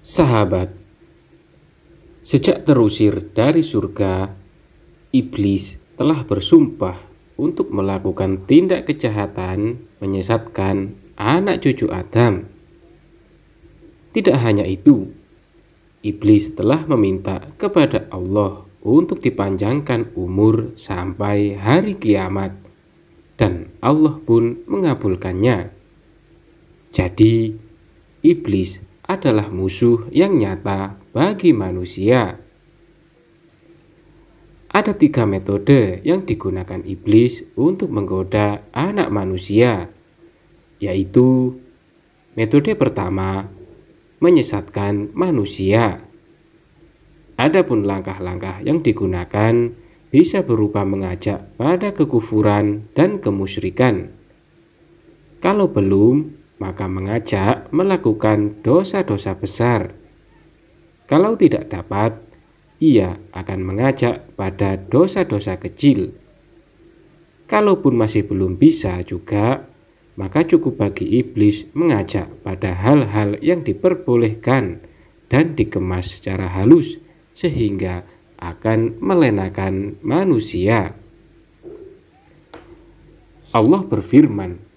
Sahabat, sejak terusir dari surga, iblis telah bersumpah untuk melakukan tindak kejahatan menyesatkan anak cucu Adam. Tidak hanya itu, iblis telah meminta kepada Allah untuk dipanjangkan umur sampai hari kiamat, dan Allah pun mengabulkannya. Jadi, iblis adalah musuh yang nyata bagi manusia. Ada 3 metode yang digunakan iblis untuk menggoda anak manusia, yaitu metode pertama, menyesatkan manusia. Adapun langkah-langkah yang digunakan bisa berupa mengajak pada kekufuran dan kemusyrikan. Kalau belum, maka mengajak melakukan dosa-dosa besar. Kalau tidak dapat, ia akan mengajak pada dosa-dosa kecil. Kalaupun masih belum bisa juga, maka cukup bagi iblis mengajak pada hal-hal yang diperbolehkan dan dikemas secara halus sehingga akan melenakan manusia. Allah berfirman,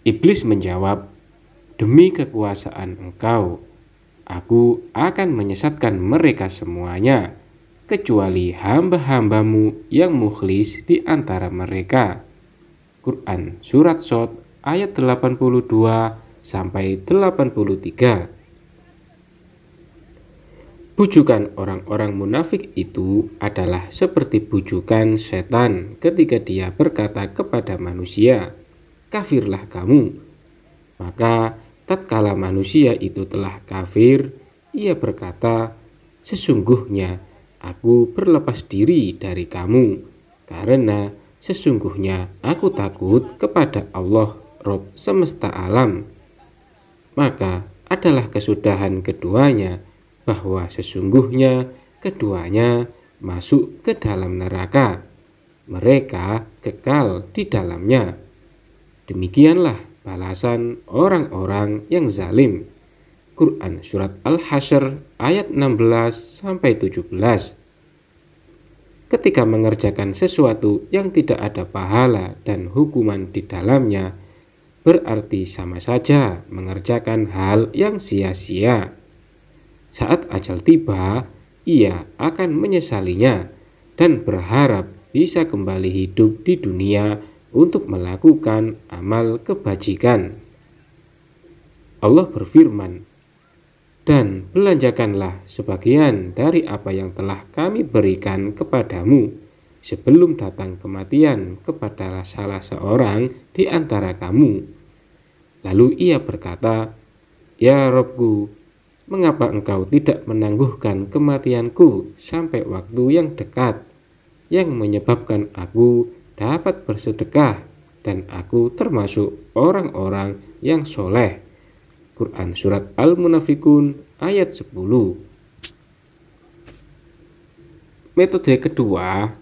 iblis menjawab, "Demi kekuasaan engkau, aku akan menyesatkan mereka semuanya, kecuali hamba-hambamu yang mukhlis di antara mereka." Quran Surat Shad ayat 82 sampai 83. Bujukan orang-orang munafik itu adalah seperti bujukan setan ketika dia berkata kepada manusia, "Kafirlah kamu." Maka tatkala manusia itu telah kafir, ia berkata, "Sesungguhnya aku berlepas diri dari kamu, karena sesungguhnya aku takut kepada Allah, Rabb semesta alam." Maka adalah kesudahan keduanya bahwa sesungguhnya keduanya masuk ke dalam neraka. Mereka kekal di dalamnya. Demikianlah balasan orang-orang yang zalim. Quran Surat Al-Hasyr ayat 16-17. Ketika mengerjakan sesuatu yang tidak ada pahala dan hukuman di dalamnya, berarti sama saja mengerjakan hal yang sia-sia. Saat ajal tiba, ia akan menyesalinya dan berharap bisa kembali hidup di dunia untuk melakukan amal kebajikan. Allah berfirman, "Dan belanjakanlah sebagian dari apa yang telah kami berikan kepadamu sebelum datang kematian kepada salah seorang di antara kamu." Lalu ia berkata, "Ya Rabbku, mengapa engkau tidak menangguhkan kematianku sampai waktu yang dekat, yang menyebabkan aku dapat bersedekah dan aku termasuk orang-orang yang soleh." Quran Surat Al-Munafikun ayat 10. Metode kedua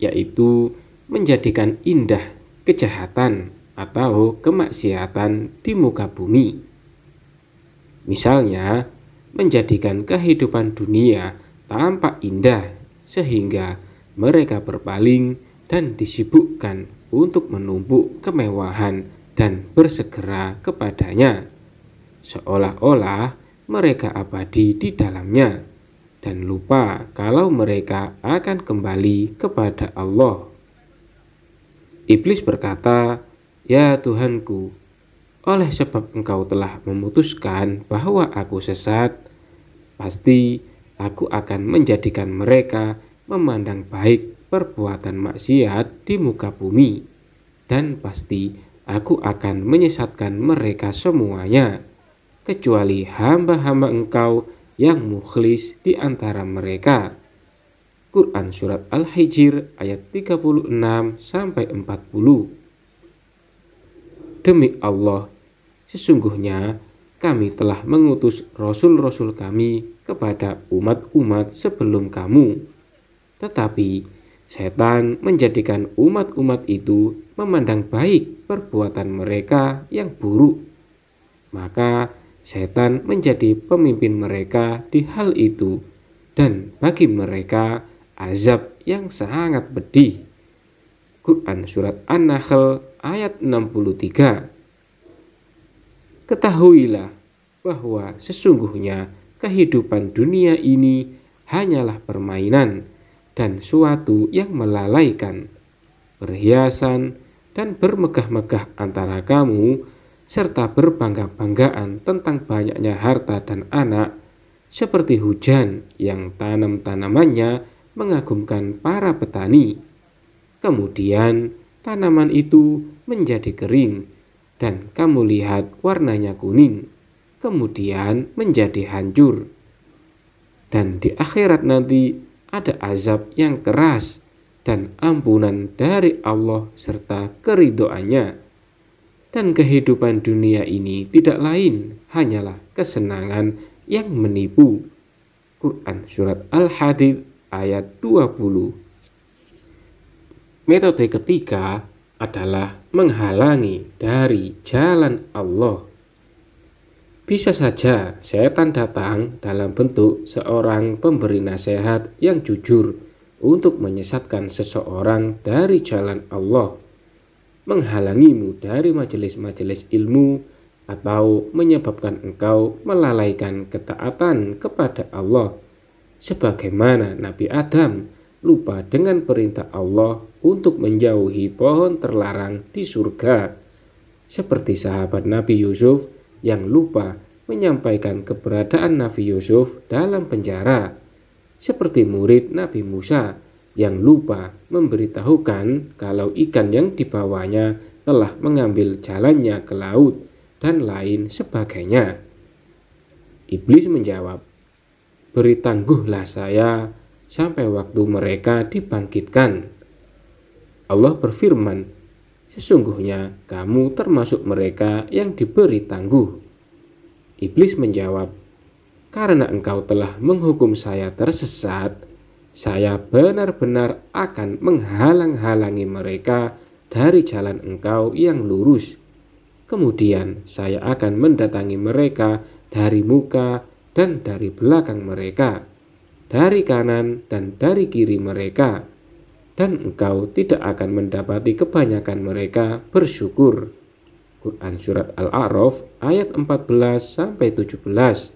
yaitu menjadikan indah kejahatan atau kemaksiatan di muka bumi. Misalnya, menjadikan kehidupan dunia tampak indah sehingga mereka berpaling dan disibukkan untuk menumpuk kemewahan dan bersegera kepadanya, seolah-olah mereka abadi di dalamnya dan lupa kalau mereka akan kembali kepada Allah. Iblis berkata, "Ya Tuhanku, oleh sebab engkau telah memutuskan bahwa aku sesat, pasti aku akan menjadikan mereka memandang baik perbuatan maksiat di muka bumi, dan pasti aku akan menyesatkan mereka semuanya, kecuali hamba-hamba engkau yang mukhlis di antara mereka." Quran Surat Al-Hijr ayat 36-40. Demi Allah, sesungguhnya kami telah mengutus rasul-rasul kami kepada umat-umat sebelum kamu, tetapi setan menjadikan umat-umat itu memandang baik perbuatan mereka yang buruk. Maka setan menjadi pemimpin mereka di hal itu, dan bagi mereka azab yang sangat pedih. Quran Surat An-Nahl ayat 63. Ketahuilah bahwa sesungguhnya kehidupan dunia ini hanyalah permainan dan suatu yang melalaikan. Perhiasan dan bermegah-megah antara kamu serta berbangga-banggaan tentang banyaknya harta dan anak, seperti hujan yang tanam-tanamannya mengagumkan para petani. Kemudian tanaman itu menjadi kering dan kamu lihat warnanya kuning, kemudian menjadi hancur. Dan di akhirat nanti ada azab yang keras dan ampunan dari Allah serta keridhoannya. Dan kehidupan dunia ini tidak lain hanyalah kesenangan yang menipu. Quran Surat Al-Hadid ayat 20. Metode ketiga adalah menghalangi dari jalan Allah. Bisa saja setan datang dalam bentuk seorang pemberi nasihat yang jujur untuk menyesatkan seseorang dari jalan Allah, menghalangimu dari majelis-majelis ilmu, atau menyebabkan engkau melalaikan ketaatan kepada Allah, sebagaimana Nabi Adam lupa dengan perintah Allah untuk menjauhi pohon terlarang di surga, seperti sahabat Nabi Yusuf yang lupa menyampaikan keberadaan Nabi Yusuf dalam penjara, seperti murid Nabi Musa yang lupa memberitahukan kalau ikan yang dibawanya telah mengambil jalannya ke laut, dan lain sebagainya. Iblis menjawab, "Beri tangguhlah saya sampai waktu mereka dibangkitkan." Allah berfirman, "Sesungguhnya kamu termasuk mereka yang diberi tangguh." Iblis menjawab, "Karena engkau telah menghukum saya tersesat, saya benar-benar akan menghalang-halangi mereka dari jalan engkau yang lurus. Kemudian saya akan mendatangi mereka dari muka dan dari belakang mereka, dari kanan dan dari kiri mereka, dan engkau tidak akan mendapati kebanyakan mereka bersyukur." Quran Surat Al-A'raf ayat 14-17.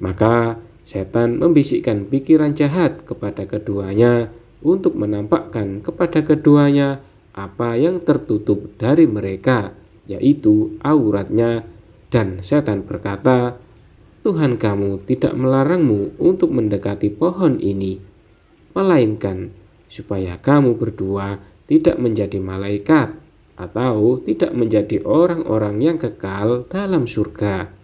Maka setan membisikkan pikiran jahat kepada keduanya untuk menampakkan kepada keduanya apa yang tertutup dari mereka, yaitu auratnya, dan setan berkata, "Tuhan kamu tidak melarangmu untuk mendekati pohon ini, melainkan supaya kamu berdua tidak menjadi malaikat atau tidak menjadi orang-orang yang kekal dalam surga."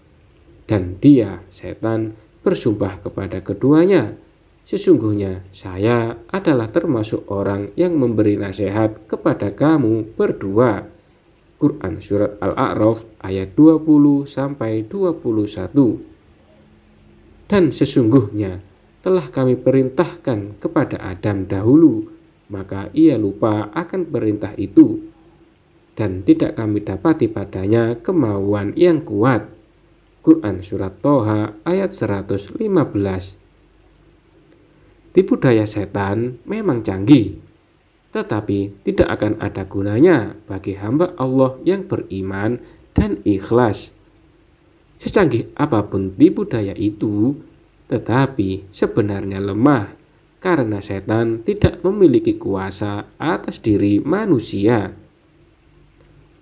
Dan dia, setan, bersumpah kepada keduanya, "Sesungguhnya saya adalah termasuk orang yang memberi nasihat kepada kamu berdua." Quran Surat Al-A'raf ayat 20-21. Dan sesungguhnya telah kami perintahkan kepada Adam dahulu, maka ia lupa akan perintah itu, dan tidak kami dapati padanya kemauan yang kuat. Quran Surat Toha ayat 115. Tipu daya setan memang canggih, tetapi tidak akan ada gunanya bagi hamba Allah yang beriman dan ikhlas. Secanggih apapun tipu daya itu, tetapi sebenarnya lemah, karena setan tidak memiliki kuasa atas diri manusia.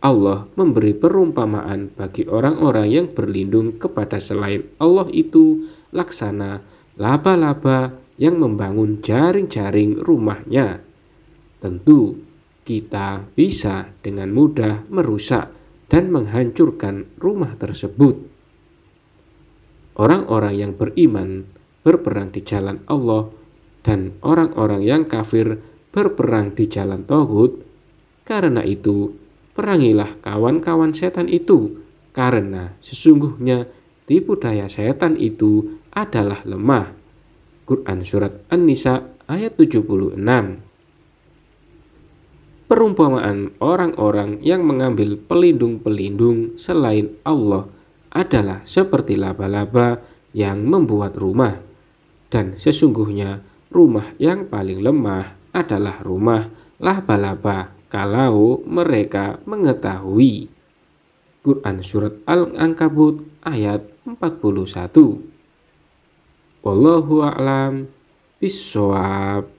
Allah memberi perumpamaan bagi orang-orang yang berlindung kepada selain Allah itu laksana laba-laba yang membangun jaring-jaring rumahnya. Tentu kita bisa dengan mudah merusak dan menghancurkan rumah tersebut. Orang-orang yang beriman berperang di jalan Allah, dan orang-orang yang kafir berperang di jalan Tauhid. Karena itu, perangilah kawan-kawan setan itu, karena sesungguhnya tipu daya setan itu adalah lemah. Quran Surat An-Nisa ayat 76. Perumpamaan orang-orang yang mengambil pelindung-pelindung selain Allah adalah seperti laba-laba yang membuat rumah, dan sesungguhnya rumah yang paling lemah adalah rumah laba-laba kalau mereka mengetahui. Quran Surat Al-Ankabut ayat 41. Wallahu a'lam bishawab.